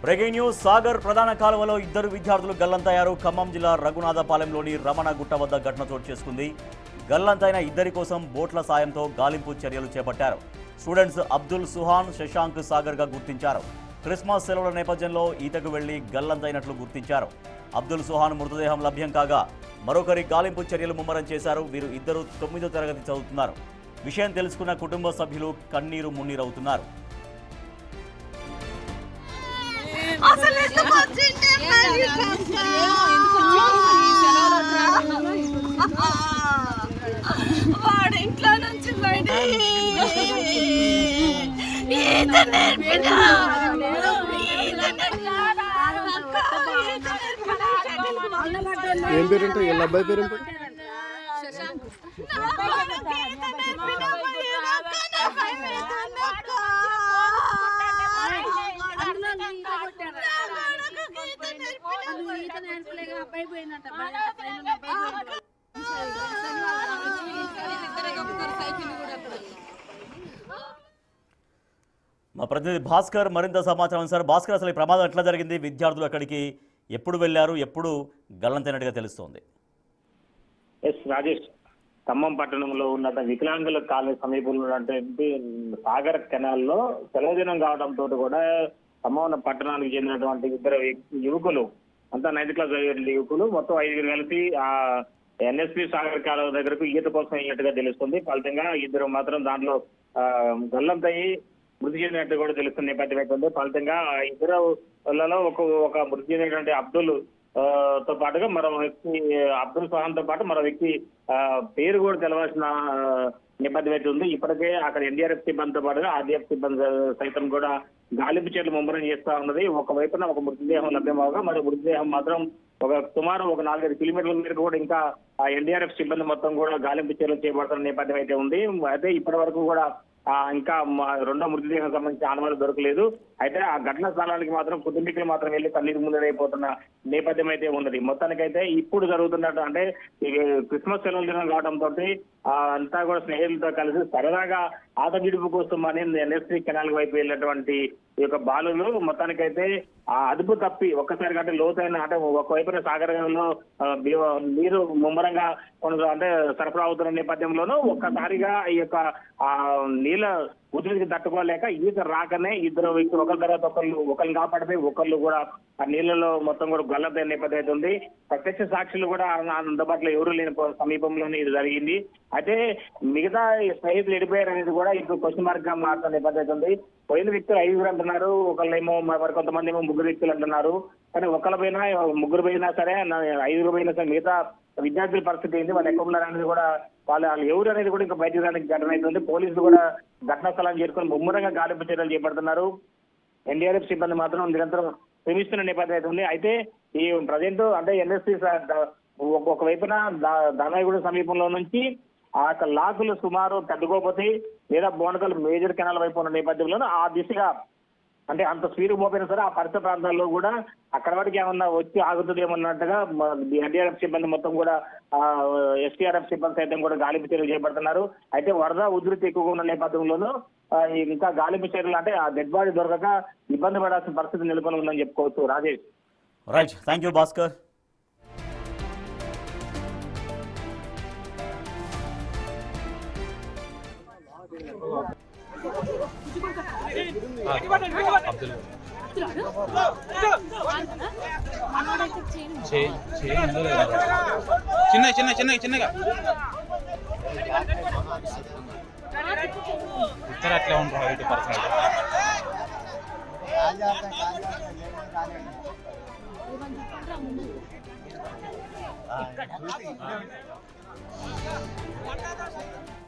Breaking news Sagar ప్రధాన కాలువలో ఇద్దరు విద్యార్థులు గల్లంతయ్యారు. ఖమ్మం జిల్లా రఘునాథపాలెంలోని రమణ గుట్ట వద్ద ఘటన చోటు చేసుకుంది. గల్లంతైన ఇద్దరి కోసం బోట్ల సాయంతో గాలింపు చర్యలు చేపట్టారు. స్టూడెంట్స్ అబ్దుల్ సుహాన్, శశాంక్ సాగర్గా గుర్తించారు. క్రిస్మస్ సెలవుల నేపథ్యంలో ఈతకు వెళ్లి గల్లంతైనట్లు గుర్తించారు. అబ్దుల్ సుహాన్ మృతదేహం లభ్యం కాగా మరొకరి గాలింపు చర్యలు ముమ్మరం చేశారు. వీరు ఇద్దరు 9వ తరగతి చదువుతున్నారు. విషయం తెలుసుకున్న కుటుంబ సభ్యులు కన్నీరు మున్నీరవుతున్నారు. వాడు ఇంట్లో నుంచి బయట ఏం పేరు వీళ్ళ అబ్బాయి పేరు మా ప్రతినిధి భాస్కర్ మరింత సమాచారం. సార్ భాస్కర్, అసలు ఈ ప్రమాదం ఎట్లా జరిగింది? విద్యార్థులు అక్కడికి ఎప్పుడు వెళ్లారు? ఎప్పుడు గల్లంతైనట్టుగా తెలుస్తోంది? రాజేష్, ఖమ్మం పట్టణంలో ఉన్న వికలాంగుల కాలేజ్ సమీపంలో ఉన్నటువంటి సాగర్ కెనాల్లో సెలవు దినం కావడంతో కూడా ఖమ్మం పట్టణానికి చెందినటువంటి ఇద్దరు యువకులు, అంతా 9th క్లాస్ యువకులు, మొత్తం 5 కలిసి ఆ ఎన్ఎస్పి సాగర్ కాలువ దగ్గరకు ఈత కోసం అయినట్టుగా తెలుస్తుంది. ఫలితంగా ఇద్దరు మాత్రం దాంట్లో గల్లంతయ్యి మృతి చెందినట్టు కూడా తెలుస్తున్న నేపథ్యం అయితే ఫలితంగా ఇద్దరులలో ఒక మృతి చెందినటువంటి అబ్దుల్ తో పాటుగా మరో వ్యక్తి, అబ్దుల్ సుహాన్ తో పాటు మరో వ్యక్తి పేరు కూడా తెలవాల్సిన నేపథ్యం అయితే ఉంది. ఇప్పటికే అక్కడ ఎన్డీఆర్ఎఫ్ సిబ్బందితో పాటుగా ఆర్డీఎఫ్ సిబ్బంది సైతం కూడా గాలింపు చర్యలు ముమ్మరం చేస్తా ఉన్నది. ఒకవైపున ఒక మృతదేహం లభ్యమవగా మరో మృతదేహం మాత్రం సుమారు 4-5 కిలోమీటర్ల మేరకు కూడా ఇంకా ఎన్డీఆర్ఎఫ్ సిబ్బంది మొత్తం కూడా గాలింపు చర్యలు చేపడుతున్న నేపథ్యం అయితే ఉంది. అయితే ఇప్పటి వరకు కూడా ఇంకా రెండో మృతదేహం సంబంధించి ఆనవాళ్ళు దొరకలేదు. అయితే ఆ ఘటనా స్థలానికి మాత్రం కుటుంబీకులు మాత్రం వెళ్లి కన్నీరు ముందరైపోతున్న నేపథ్యం అయితే ఉన్నది. మొత్తానికైతే ఇప్పుడు జరుగుతున్నట్టు అంటే క్రిస్మస్ సెలవుల దినం కావడంతో అంతా కూడా స్నేహితులతో కలిసి సరదాగా ఆట గిడుపు కోసం అని ఎన్ఎస్పి కెనాల్ వైపు వెళ్ళినటువంటి ఈ యొక్క బాలులు మొత్తానికైతే ఆ అదుపు తప్పి ఒక్కసారిగా అంటే లోతైన అంటే ఒకవైపున సాగరంలో నీరు ముమ్మరంగా అంటే సరఫరా అవుతున్న నేపథ్యంలోనూ ఒక్కసారిగా ఈ యొక్క నీళ్ళ ఉధృతికి తట్టుకోలేక ఈత రాకనే ఇద్దరు వ్యక్తులు ఒకరి తర్వాత ఒకరిని కాపాడిపోయి ఒకళ్ళు కూడా ఆ నీళ్ళలో మొత్తం కూడా గల్లంతైన నేపథ్యం అయితే ఉంది. ప్రత్యక్ష సాక్షులు కూడా అందుబాటులో ఎవరు లేని సమీపంలోనే ఇది జరిగింది. అయితే మిగతా స్నేహితులు వెళ్ళిపోయారు అనేది కూడా ఇప్పుడు క్వశ్చన్ మార్క్ గా మారుతున్న నేపథ్యం అయితే ఉంది. పోయిన వ్యక్తులు 5 అంటున్నారు, ఒకళ్ళేమో మరి కొంతమంది ఏమో 3 వ్యక్తులు అంటున్నారు. కానీ ఒకళ్ళ పైన 3 పోయినా సరే 5 పోయినా సరే మిగతా విద్యార్థుల పరిస్థితి ఏంటి, వాళ్ళు ఎక్కడ ఉన్నారు అనేది కూడా వాళ్ళు ఎవరు అనేది కూడా ఇంకా బయట రానికి ఘటన అవుతుంది. పోలీసులు కూడా ఘటనా స్థలాన్ని చేరుకొని ముమ్మరంగా గాలింపు చర్యలు చేపడుతున్నారు. ఎన్డీఆర్ఎఫ్ సిబ్బంది మాత్రం నిరంతరం శ్రమిస్తున్న నేపథ్యం అయితే ఉంది. అయితే ఈ ప్రజెంట్ అంటే ఎన్ఎస్పి ఒకవైపున దానాయిగూడ సమీపంలో నుంచి ఆ లాకులు సుమారు తగ్గుకోపోతే లేదా బోనకల్ మేజర్ కెనాల్ వైపు ఉన్న నేపథ్యంలో ఆ దిశగా అంటే అంత స్పీడ్ పోయినా సరే ఆ పరిసర ప్రాంతాల్లో కూడా అక్కడ వరకు ఏమన్నా వచ్చి ఆగుతుందేమన్నట్టుగా ఎన్డీఆర్ఎఫ్ సిబ్బంది మొత్తం కూడా ఎస్టీఆర్ఎఫ్ సిబ్బంది సైతం కూడా గాలింపు చర్యలు చేపడుతున్నారు. అయితే వరద ఉధృతి ఎక్కువగా ఉన్న నేపథ్యంలోనూ ఇంకా గాలింపు చర్యలు అంటే ఆ డెడ్ బాడీ దొరకక ఇబ్బంది పడాల్సిన పరిస్థితి నెలకొని ఉందని చెప్పుకోవచ్చు. Rajesh. Right, thank you Bhaskar. చిన్నగా ఇతర అట్లా ఉంటారు ఇటు పర్సనల్ ఇక్కడ